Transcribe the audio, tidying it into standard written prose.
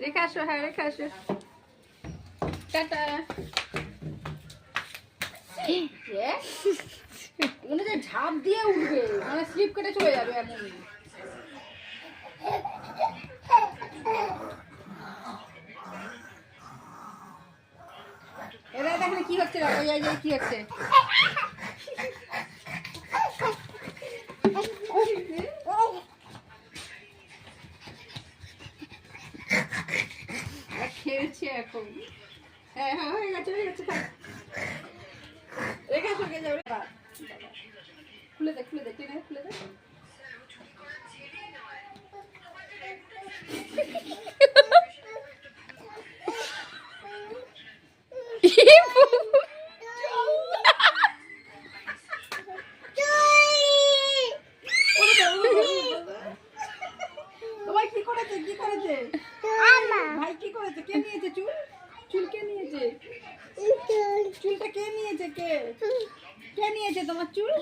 রেখে আসো, হ্যাঁ রেখে আসো। টাটা। মনে হচ্ছে ঝাঁপ দিয়ে উঠবে, মানে স্লিপ কেটে চলে যাবে এমন। এবার দেখেন কি হচ্ছে, কি হচ্ছে। খেলছে এখন। হ্যাঁ হ্যাঁ হয়ে গেছে, হয়ে গেছে। রেখে আসো, রেখে যাও। খুলে দে, খুলে দে, টেনে খুলে দে। তোমার কি করেছে, কি করেছে ভাই, কি করেছে? কে নিয়েছে চুল? চুল কে নিয়েছে? চুলটা কে নিয়েছে? কে কে নিয়েছে তোমার চুল?